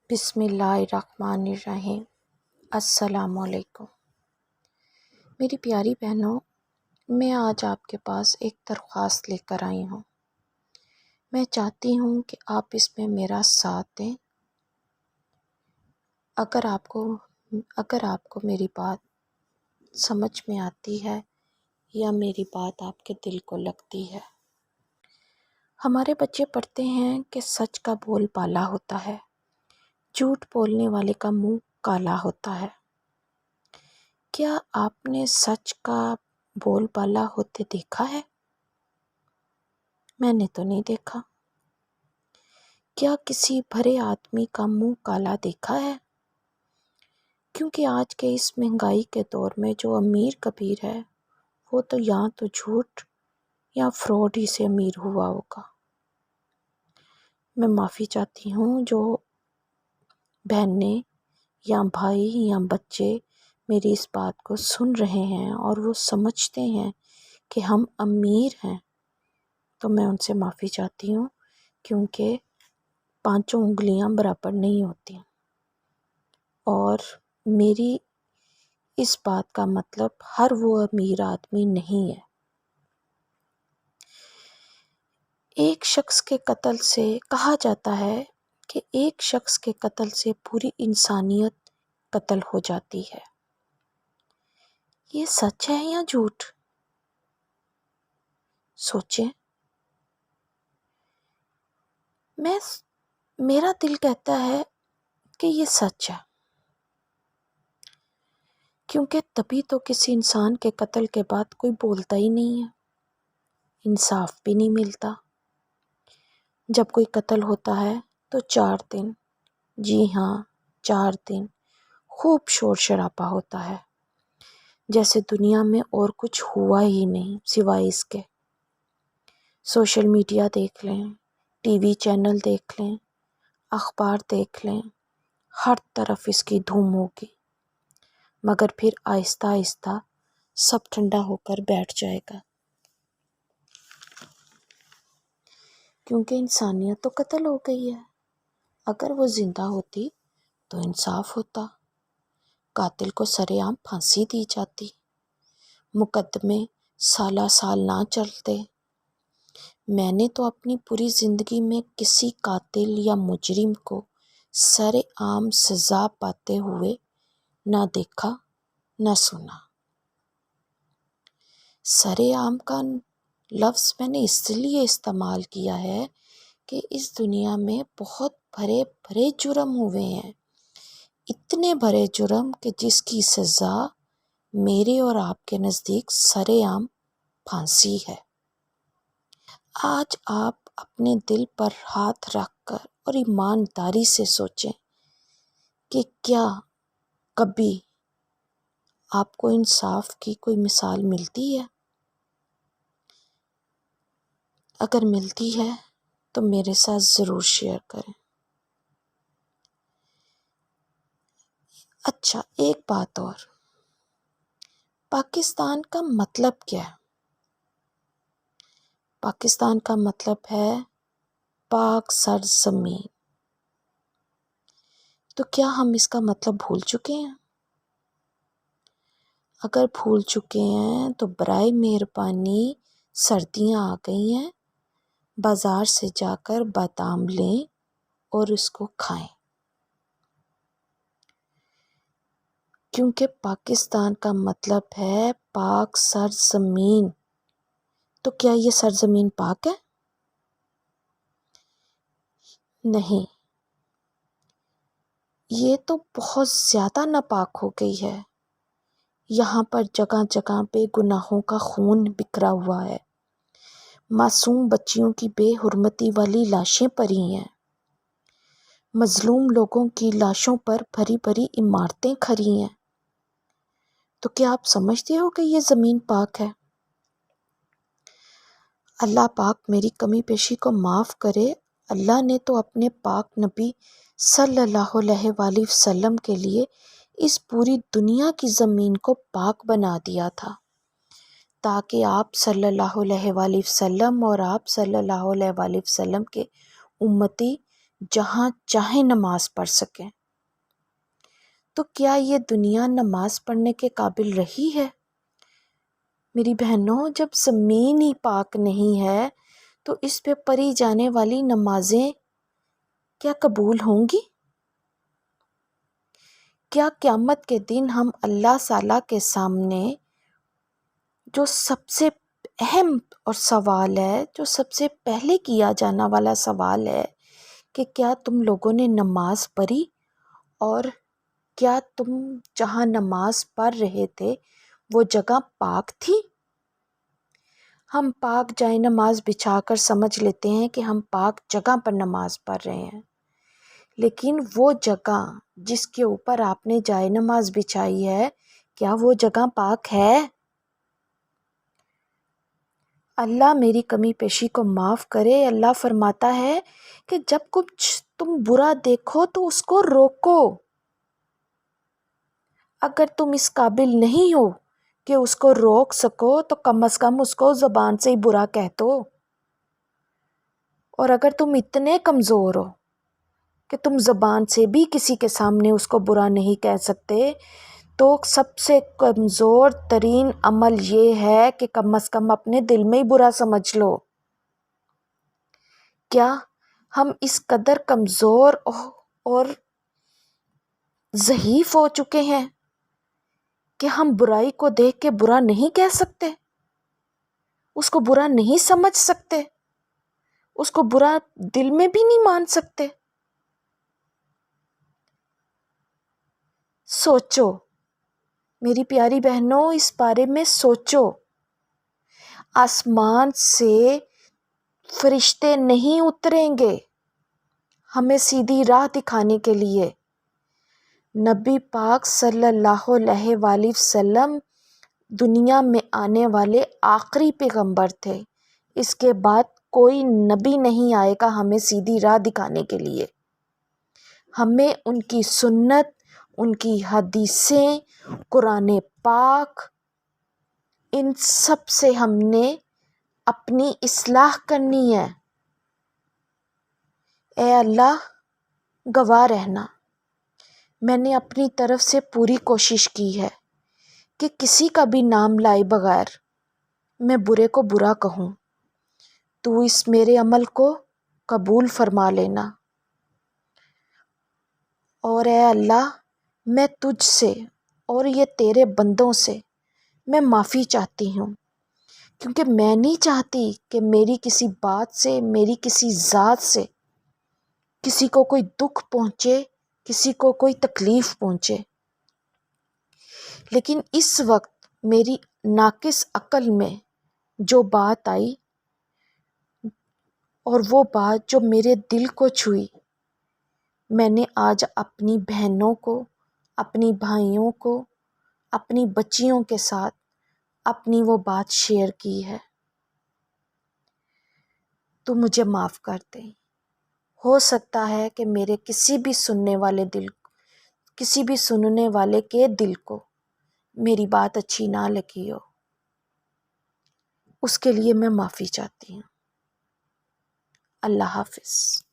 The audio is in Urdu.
بسم اللہ الرحمن الرحیم۔ السلام علیکم میری پیاری بہنوں، میں آج آپ کے پاس ایک درخواست لے کر آئی ہوں۔ میں چاہتی ہوں کہ آپ اس میں میرا ساتھ دیں۔ اگر آپ کو میری بات سمجھ میں آتی ہے یا میری بات آپ کے دل کو لگتی ہے۔ ہمارے بچے پڑھتے ہیں کہ سچ کا بول بالا ہوتا ہے، جھوٹ بولنے والے کا منہ کالا ہوتا ہے۔ کیا آپ نے سچ کا بول بالا ہوتے دیکھا ہے؟ میں نے تو نہیں دیکھا۔ کیا کسی بھرے آدمی کا منہ کالا دیکھا ہے؟ کیونکہ آج کے اس مہنگائی کے دور میں جو امیر کبیر ہے وہ تو یا تو جھوٹ یا فراڈ ہی سے امیر ہوا ہوگا۔ میں معافی چاہتی ہوں جو بہنیں یا بھائی یا بچے میری اس بات کو سن رہے ہیں اور وہ سمجھتے ہیں کہ ہم امیر ہیں، تو میں ان سے معافی چاہتی ہوں، کیونکہ پانچوں انگلیاں برابر نہیں ہوتی، اور میری اس بات کا مطلب ہر وہ امیر آدمی نہیں ہے۔ ایک شخص کے قتل سے کہا جاتا ہے کہ ایک شخص کے قتل سے پوری انسانیت قتل ہو جاتی ہے۔ یہ سچ ہے یا جھوٹ؟ سوچیں۔ میرا دل کہتا ہے کہ یہ سچ ہے، کیونکہ تبھی تو کسی انسان کے قتل کے بعد کوئی بولتا ہی نہیں ہے، انصاف بھی نہیں ملتا۔ جب کوئی قتل ہوتا ہے تو 4 دن، جی ہاں 4 دن خوب شور شرابہ ہوتا ہے، جیسے دنیا میں اور کچھ ہوا ہی نہیں سوائے اس کے۔ سوشل میڈیا دیکھ لیں، ٹی وی چینل دیکھ لیں، اخبار دیکھ لیں، ہر طرف اس کی دھوم ہوگی، مگر پھر آہستہ آہستہ سب ٹھنڈا ہو کر بیٹھ جائے گا، کیونکہ انسانیت تو قتل ہو گئی ہے۔ اگر وہ زندہ ہوتی تو انصاف ہوتا، قاتل کو سرے عام پھانسی دی جاتی، مقدمے سالہ سال نہ چلتے۔ میں نے تو اپنی پوری زندگی میں کسی قاتل یا مجرم کو سرے عام سزا پاتے ہوئے نہ دیکھا نہ سنا۔ سرے عام کا لفظ میں نے اس لیے استعمال کیا ہے کہ اس دنیا میں بہت بڑے بڑے جرم ہوئے ہیں، اتنے بڑے جرم کہ جس کی سزا میرے اور آپ کے نزدیک سرے عام پھانسی ہے۔ آج آپ اپنے دل پر ہاتھ رکھ کر اور ایمانداری سے سوچیں کہ کیا کبھی آپ کو انصاف کی کوئی مثال ملتی ہے؟ اگر ملتی ہے تو میرے ساتھ ضرور شیئر کریں۔ اچھا، ایک بات اور، پاکستان کا مطلب کیا ہے؟ پاکستان کا مطلب ہے پاک سرزمین۔ تو کیا ہم اس کا مطلب بھول چکے ہیں؟ اگر بھول چکے ہیں تو برائے مہربانی سردیاں آ گئی ہیں، بازار سے جا کر بادام لیں اور اس کو کھائیں، کیونکہ پاکستان کا مطلب ہے پاک سرزمین۔ تو کیا یہ سرزمین پاک ہے؟ نہیں، یہ تو بہت زیادہ ناپاک ہو گئی ہے۔ یہاں پر جگہ جگہ بے گناہوں کا خون بکھرا ہوا ہے، معصوم بچیوں کی بے حرمتی والی لاشیں پڑی ہیں، مظلوم لوگوں کی لاشوں پر بھری بھری عمارتیں کھڑی ہیں۔ تو کیا آپ سمجھتے ہو کہ یہ زمین پاک ہے؟ اللہ پاک میری کمی پیشی کو معاف کرے۔ اللہ نے تو اپنے پاک نبی صلی اللہ علیہ وآلہ وسلم کے لیے اس پوری دنیا کی زمین کو پاک بنا دیا تھا، تاکہ آپ صلی اللہ علیہ وآلہ وسلم اور آپ صلی اللہ علیہ وآلہ وسلم کے امتی جہاں چاہیں نماز پڑھ سکیں، تو کیا یہ دنیا نماز پڑھنے کے قابل رہی ہے؟ میری بہنوں، جب زمین ہی پاک نہیں ہے تو اس پہ پڑھی جانے والی نمازیں کیا قبول ہوں گی؟ کیا قیامت کے دن ہم اللہ تعالیٰ کے سامنے جو سب سے اہم اور سوال ہے، جو سب سے پہلے کیا جانا والا سوال ہے کہ کیا تم لوگوں نے نماز پڑھی، اور کیا تم جہاں نماز پڑھ رہے تھے وہ جگہ پاک تھی؟ ہم پاک جائے نماز بچھا کر سمجھ لیتے ہیں کہ ہم پاک جگہ پر نماز پڑھ رہے ہیں، لیکن وہ جگہ جس کے اوپر آپ نے جائے نماز بچھائی ہے، کیا وہ جگہ پاک ہے؟ اللہ میری کمی پیشی کو معاف کرے۔ اللہ فرماتا ہے کہ جب کچھ تم برا دیکھو تو اس کو روکو۔ اگر تم اس قابل نہیں ہو کہ اس کو روک سکو تو کم از کم اس کو زبان سے ہی برا کہہ دو۔ اور اگر تم اتنے کمزور ہو کہ تم زبان سے بھی کسی کے سامنے اس کو برا نہیں کہہ سکتے، تو سب سے کمزور ترین عمل یہ ہے کہ کم از کم اپنے دل میں ہی برا سمجھ لو۔ کیا ہم اس قدر کمزور اور ضعیف ہو چکے ہیں کہ ہم برائی کو دیکھ کے برا نہیں کہہ سکتے، اس کو برا نہیں سمجھ سکتے، اس کو برا دل میں بھی نہیں مان سکتے؟ سوچو میری پیاری بہنوں، اس بارے میں سوچو۔ آسمان سے فرشتے نہیں اتریں گے ہمیں سیدھی راہ دکھانے کے لیے۔ نبی پاک صلی اللہ علیہ وآلہ وسلم دنیا میں آنے والے آخری پیغمبر تھے۔ اس کے بعد کوئی نبی نہیں آئے گا ہمیں سیدھی راہ دکھانے کے لیے۔ ہمیں ان کی سنت، ان کی حدیثیں، قرآن پاک، ان سب سے ہم نے اپنی اصلاح کرنی ہے۔ اے اللہ، گواہ رہنا، میں نے اپنی طرف سے پوری کوشش کی ہے کہ کسی کا بھی نام لائے بغیر میں برے کو برا کہوں۔ تو اس میرے عمل کو قبول فرما لینا۔ اور اے اللہ، میں تجھ سے اور یہ تیرے بندوں سے میں معافی چاہتی ہوں، کیونکہ میں نہیں چاہتی کہ میری کسی بات سے، میری کسی ذات سے کسی کو کوئی دکھ پہنچے، کسی کو کوئی تکلیف پہنچے۔ لیکن اس وقت میری ناقص عقل میں جو بات آئی، اور وہ بات جو میرے دل کو چھوئی، میں نے آج اپنی بہنوں کو، اپنی بھائیوں کو، اپنی بچیوں کے ساتھ اپنی وہ بات شیئر کی ہے۔ تو مجھے معاف کر دے۔ ہو سکتا ہے کہ میرے کسی بھی سننے والے کے دل کو میری بات اچھی نہ لگی ہو، اس کے لیے میں معافی چاہتی ہوں۔ اللہ حافظ۔